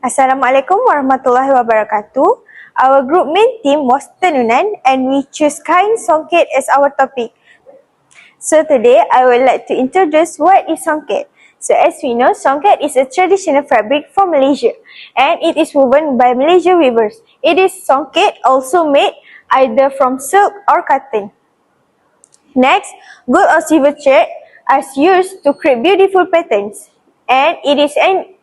Assalamualaikum warahmatullahi wabarakatuh. Our group main theme was TENUNAN and we choose KAIN SONGKET as our topic. So today I would like to introduce what is SONGKET. So as we know, SONGKET is a traditional fabric from Malaysia and it is woven by Malaysian weavers. It is SONGKET also made either from silk or cotton. Next, gold or silver thread are used to create beautiful patterns and it is an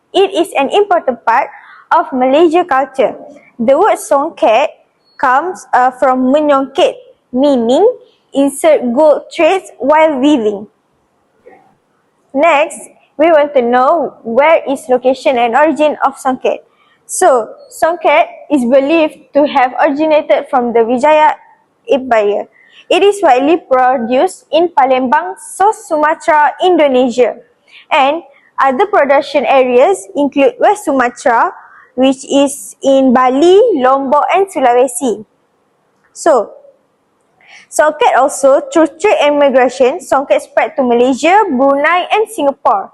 important part of Malaysia culture. The word songket comes from menyongket, meaning insert gold threads while weaving. Next, we want to know where is location and origin of songket. So, songket is believed to have originated from the Vijaya Empire. It is widely produced in Palembang, South Sumatra, Indonesia. And other production areas include West Sumatra, which is in Bali, Lombok and Sulawesi. So, songket also, through trade and migration, songket spread to Malaysia, Brunei and Singapore.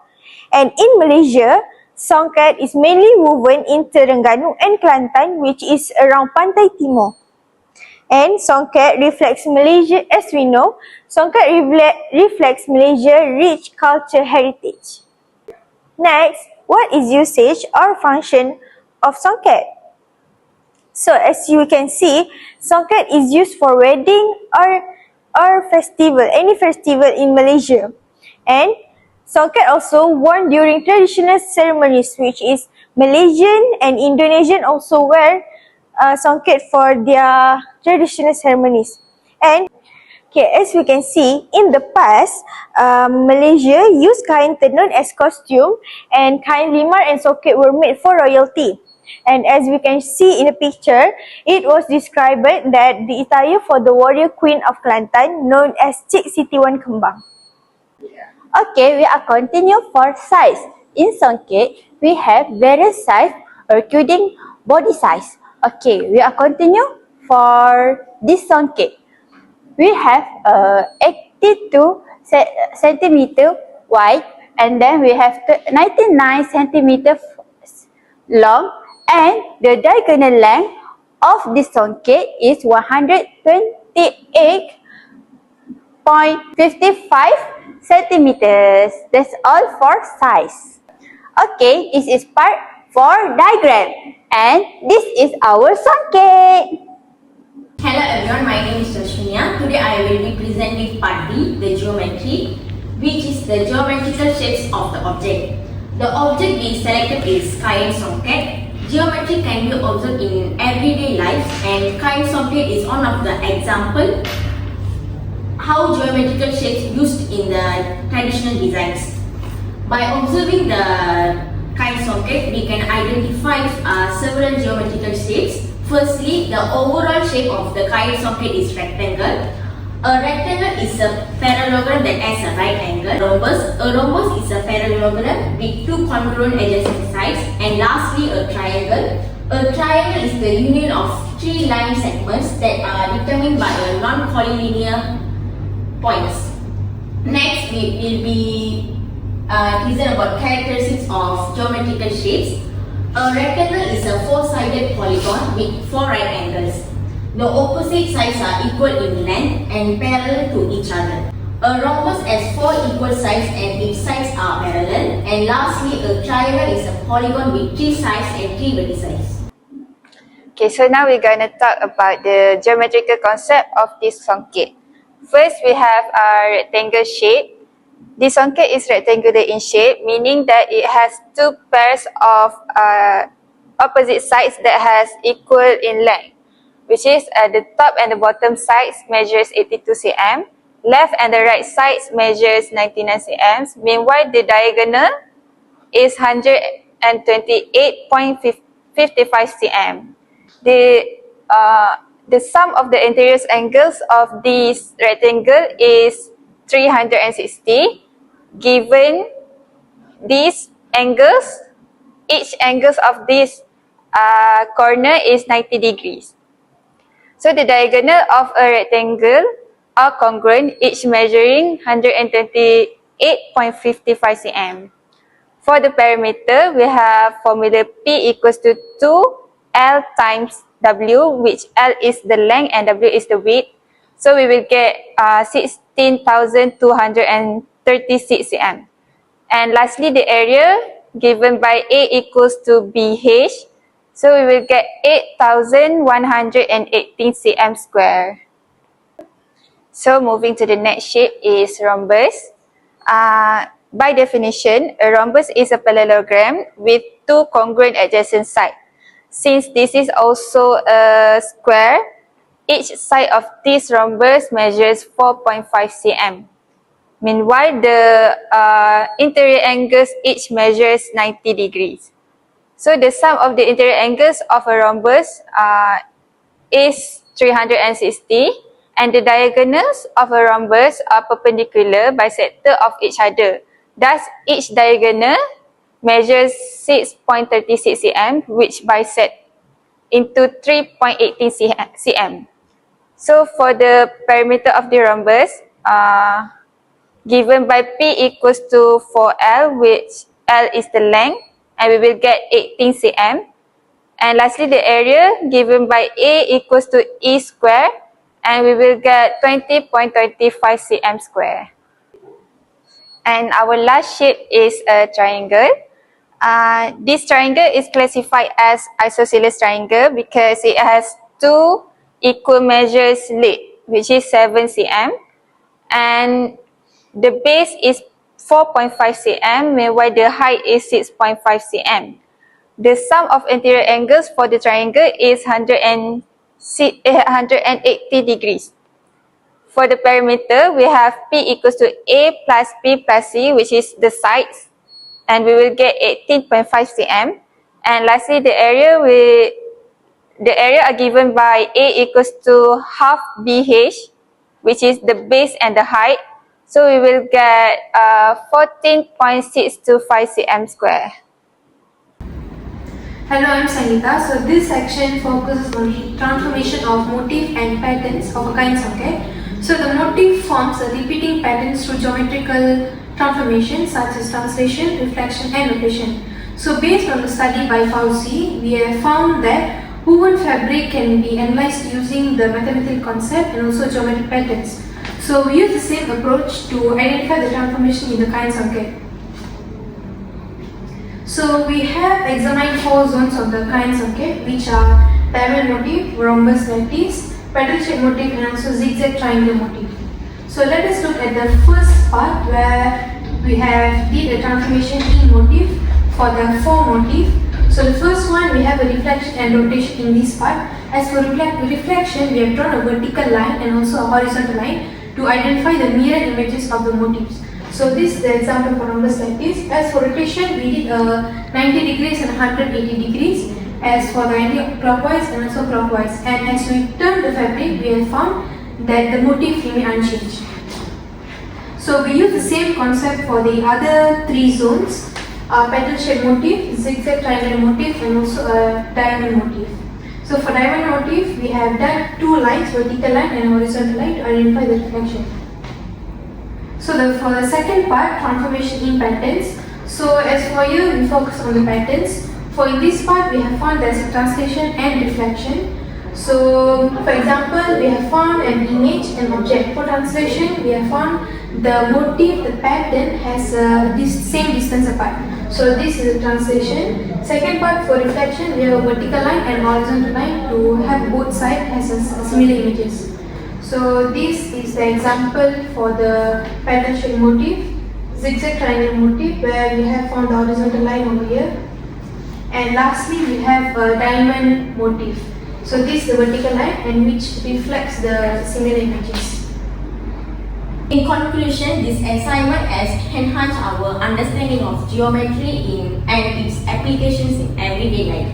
And in Malaysia, songket is mainly woven in Terengganu and Kelantan, which is around Pantai Timur. And songket reflects Malaysia, as we know, songket reflects Malaysia's rich culture heritage. Next, what is usage or function of songket? So as you can see, songket is used for wedding or festival, any festival in Malaysia. And songket also worn during traditional ceremonies, which is Malaysian and Indonesian also wear songket for their traditional ceremonies. And as we can see, in the past, Malaysia used kain tenun as costume and kain limar and songket were made for royalty. And as we can see in the picture, it was described that the attire for the warrior queen of Kelantan known as Cik Sitiwan Kembang. Okay, we are continue for size. In songket, we have various size including body size. Okay, we are continue for this songket. We have 82 centimeter wide and then we have 99 centimeter long and the diagonal length of this songket is 128.55 centimeters. That's all for size. Okay, this is part for diagram and this is our songket. Hello everyone, my name is JASWINIYA. Today I will be presenting part B, the geometry, which is the geometrical shapes of the object. The object being selected is KAIN songket. Geometry can be observed in everyday life and KAIN songket is one of the example how geometrical shapes used in the traditional designs. By observing the KAIN songket, we can identify several geometrical shapes. Firstly, the overall shape of the KAIN songket is rectangle. A rectangle is a parallelogram that has a right angle. A rhombus is a parallelogram with two congruent adjacent sides. And lastly, a triangle. A triangle is the union of three line segments that are determined by a non-collinear points. Next, we will be present about characteristics of geometrical shapes. A rectangle is a four-sided polygon with four right angles. The opposite sides are equal in length and parallel to each other. A rhombus has four equal sides and its sides are parallel. And lastly, a triangle is a polygon with three sides and three vertices. Okay, so now we're going to talk about the geometrical concept of this songket. First, we have a rectangle shape. This songket is rectangular in shape, meaning that it has two pairs of opposite sides that has equal in length, which is the top and the bottom sides measures 82 cm, left and the right sides measures 99 cm. Meanwhile, the diagonal is 128.55 cm. The sum of the interior angles of this rectangle is 360. Given these angles, each angles of this corner is 90 degrees. So the diagonal of a rectangle are congruent, each measuring 128.55 cm. For the perimeter, we have formula P equals to 2L times W, which L is the length and W is the width. So we will get 16,236 cm. And lastly, the area given by A equals to BH. So we will get 8,118 cm square. So moving to the next shape is rhombus. By definition, a rhombus is a parallelogram with two congruent adjacent sides. Since this is also a square, each side of this rhombus measures 4.5 cm. Meanwhile, the interior angles each measures 90 degrees. So the sum of the interior angles of a rhombus is 360, and the diagonals of a rhombus are perpendicular bisector of each other. Thus, each diagonal measures 6.36 cm, which bisect into 3.18 cm. So for the perimeter of the rhombus, given by P equals to 4L, which L is the length, and we will get 18 cm. And lastly, the area given by A equals to E square, and we will get 20.25 cm square. And our last shape is a triangle. This triangle is classified as isosceles triangle because it has two equal measures length, which is 7 cm, and the base is 4.5 cm, meanwhile the height is 6.5 cm. The sum of interior angles for the triangle is 180 degrees. For the perimeter, we have P equals to A plus B plus C, which is the sides, and we will get 18.5 cm. And lastly, the area are given by A equals to half BH, which is the base and the height. So we will get 14.625 cm square. Hello, I'm SANGEETHA. So this section focuses on the transformation of motif and patterns of a KAIN SONGKET. So the motif forms a repeating patterns through geometrical transformations such as translation, reflection and rotation. So based on the study by Fauci, we have found that woven fabric can be analyzed using the mathematical concept and also geometric patterns. So we use the same approach to identify the transformation in the KAIN SONGKET. So we have examined 4 zones of the KAIN SONGKET, which are diamond motif, rhombus lattice, petal shape motif and also zigzag triangle motif. So let us look at the first part where we have did a transformation in motif for the 4 motif. So the first one, we have a reflection and rotation in this part. As for reflection, we have drawn a vertical line and also a horizontal line to identify the mirror images of the motifs. So this is the example for rhombus lattice. As for rotation, we did 90 degrees and 180 degrees. As for the anti-clockwise and also clockwise. And as we turn the fabric, we have found that the motif remain unchanged. So we use the same concept for the other 3 zones. Petal shape motif, zigzag triangle motif and also a diamond motif. So for diamond motif, we have done 2 lines, vertical line and horizontal line to identify the reflection. So for the second part, transformation in patterns. So as for here, we focus on the patterns. For in this part, we have found there's a translation and reflection. So for example, we have found an image, an object. For translation, we have found the motif, the pattern has this same distance apart. So this is a translation. Second part, for reflection, we have a vertical line and horizontal line to have both sides as similar images. So this is the example for the petal shape motif, zigzag triangle motif, where we have found the horizontal line over here. And lastly, we have a diamond motif. So this is the vertical line and which reflects the similar images. In conclusion, this assignment has enhanced our understanding of geometry and its applications in everyday life.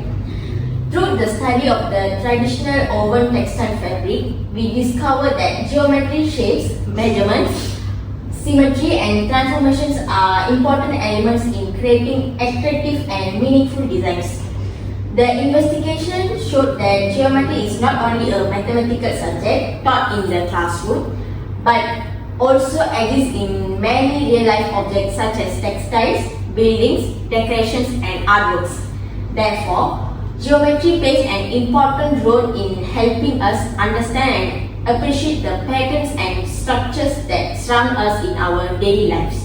Through the study of the traditional woven textile fabric, we discovered that geometry, shapes, measurements, symmetry and transformations are important elements in creating attractive and meaningful designs. The investigation showed that geometry is not only a mathematical subject taught in the classroom, but also exists in many real-life objects such as textiles, buildings, decorations and artworks. Therefore, geometry plays an important role in helping us understand and appreciate the patterns and structures that surround us in our daily lives.